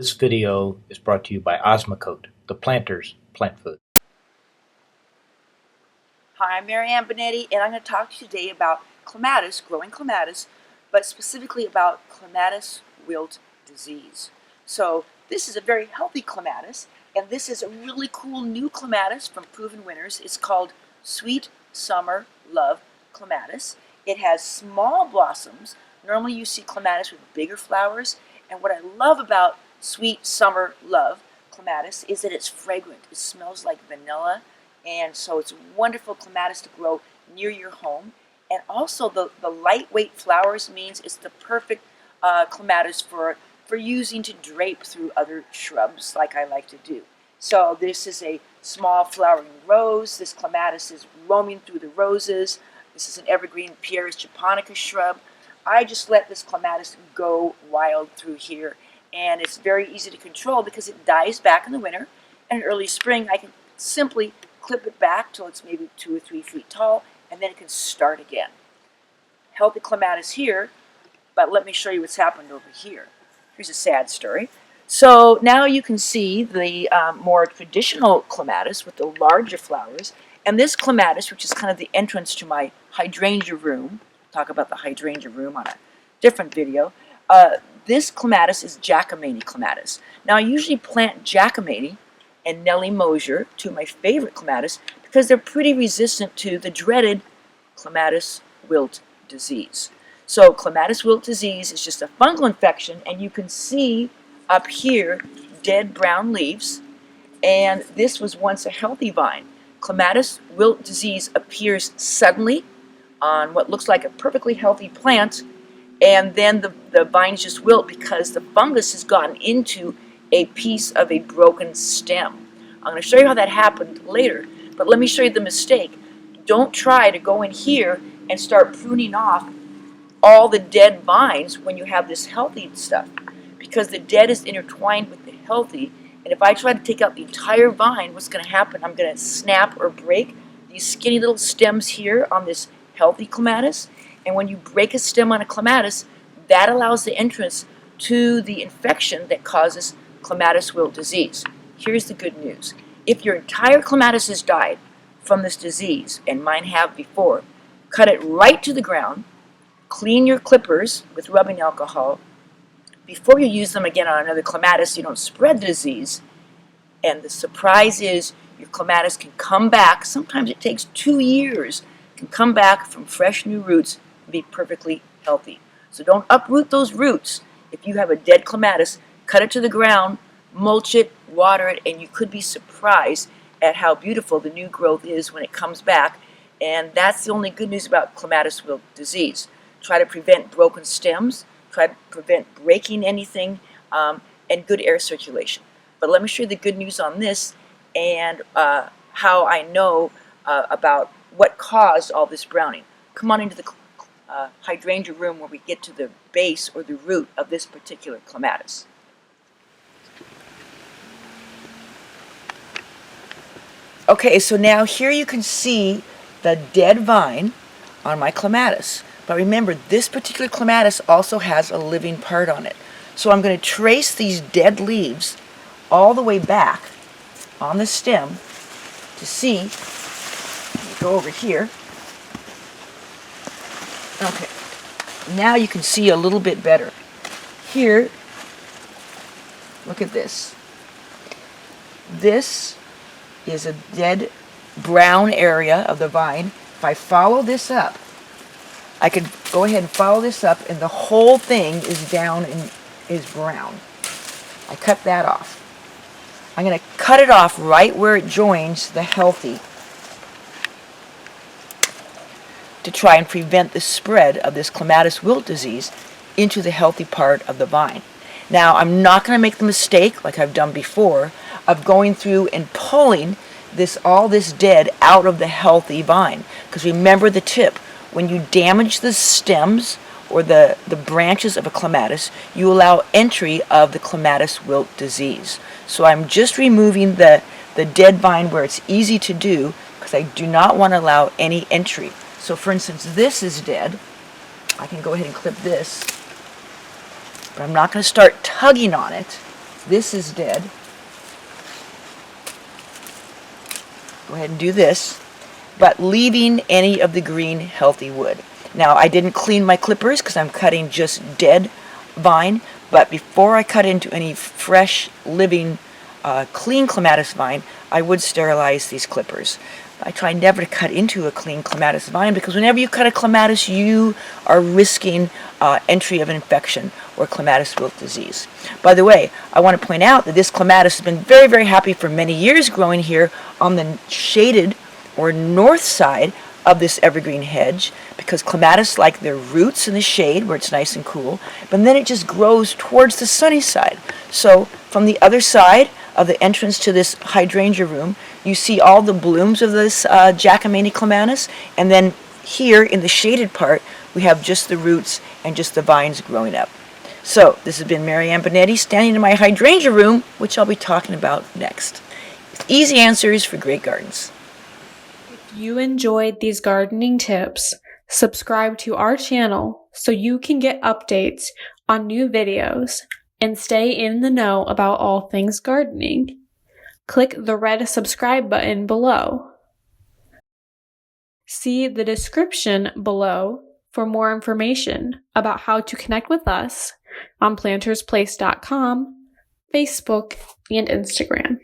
This video is brought to you by Osmocote, the Planters Plant Food. Hi, I'm Marianne Binetti, and I'm going to talk to you today about clematis, growing clematis, but specifically about Clematis Wilt Disease. So this is a very healthy clematis, and this is a really cool new clematis from proven winners. It's called Sweet Summer Love Clematis. It has small blossoms. Normally you see clematis with bigger flowers, and what I love about Sweet Summer Love Clematis is that it's fragrant. It smells like vanilla, and so it's a wonderful clematis to grow near your home. And also the lightweight flowers means it's the perfect clematis for using to drape through other shrubs like I like to do. So this is a small flowering rose. This clematis is roaming through the roses. This is an evergreen Pieris japonica shrub. I just let this clematis go wild through here, and it's very easy to control because it dies back in the winter, and in early spring I can simply clip it back till it's maybe 2 or 3 feet tall, and then it can start again. Healthy clematis here, but let me show you what's happened over here. Here's a sad story. So now you can see the more traditional clematis with the larger flowers, and this clematis, which is kind of the entrance to my hydrangea room. Talk about the hydrangea room on a different video. This clematis is Giacomini clematis. Now I usually plant Giacomini and Nellie Mosier, two of my favorite clematis, because they're pretty resistant to the dreaded Clematis Wilt Disease. So Clematis Wilt Disease is just a fungal infection, and you can see up here dead brown leaves, and this was once a healthy vine. Clematis Wilt Disease appears suddenly on what looks like a perfectly healthy plant, and then the vines just wilt because the fungus has gotten into a piece of a broken stem. I'm going to show you how that happened later, but let me show you the mistake. Don't try to go in here and start pruning off all the dead vines when you have this healthy stuff, because the dead is intertwined with the healthy, and if I try to take out the entire vine, what's going to happen? I'm going to snap or break these skinny little stems here on this healthy clematis, and when you break a stem on a clematis, that allows the entrance to the infection that causes Clematis Wilt Disease. Here's the good news. If your entire clematis has died from this disease, and mine have before, cut it right to the ground, clean your clippers with rubbing alcohol. Before you use them again on another clematis, you don't spread the disease, and the surprise is your clematis can come back. Sometimes it takes 2 years, can come back from fresh new roots and be perfectly healthy. So don't uproot those roots. If you have a dead clematis, cut it to the ground, mulch it, water it, and you could be surprised at how beautiful the new growth is when it comes back. And that's the only good news about Clematis Wilt Disease. Try to prevent broken stems, try to prevent breaking anything, and good air circulation. But let me show you the good news on this and how I know about what caused all this browning. Come on into the hydrangea room where we get to the base or the root of this particular clematis. Okay, so now here you can see the dead vine on my clematis. But remember, this particular clematis also has a living part on it. So I'm going to trace these dead leaves all the way back on the stem to see. Go over here. Okay, now you can see a little bit better. Here, look at this. This is a dead brown area of the vine. If I follow this up, I can go ahead and follow this up, and the whole thing is down and is brown. I cut that off. I'm going to cut it off right where it joins the healthy to try and prevent the spread of this Clematis Wilt Disease into the healthy part of the vine. Now, I'm not going to make the mistake, like I've done before, of going through and pulling all this dead out of the healthy vine. Because remember the tip, when you damage the stems or the branches of a clematis, you allow entry of the Clematis Wilt Disease. So I'm just removing the dead vine where it's easy to do, because I do not want to allow any entry. So for instance, this is dead. I can go ahead and clip this, but I'm not going to start tugging on it. This is dead. Go ahead and do this, but leaving any of the green healthy wood. Now, I didn't clean my clippers because I'm cutting just dead vine, but before I cut into any fresh, living, clean clematis vine, I would sterilize these clippers. I try never to cut into a clean clematis vine because whenever you cut a clematis, you are risking entry of an infection or Clematis Wilt Disease. By the way, I want to point out that this clematis has been very, very happy for many years growing here on the shaded or north side of this evergreen hedge because clematis like their roots in the shade where it's nice and cool, but then it just grows towards the sunny side. So from the other side of the entrance to this hydrangea room, you see all the blooms of this Giacomini clematis, and then here in the shaded part, we have just the roots and just the vines growing up. So this has been Marianne Binetti standing in my hydrangea room, which I'll be talking about next. Easy answers for great gardens. If you enjoyed these gardening tips, subscribe to our channel so you can get updates on new videos and stay in the know about all things gardening. Click the red subscribe button below. See the description below for more information about how to connect with us on PlantersPlace.com, Facebook, and Instagram.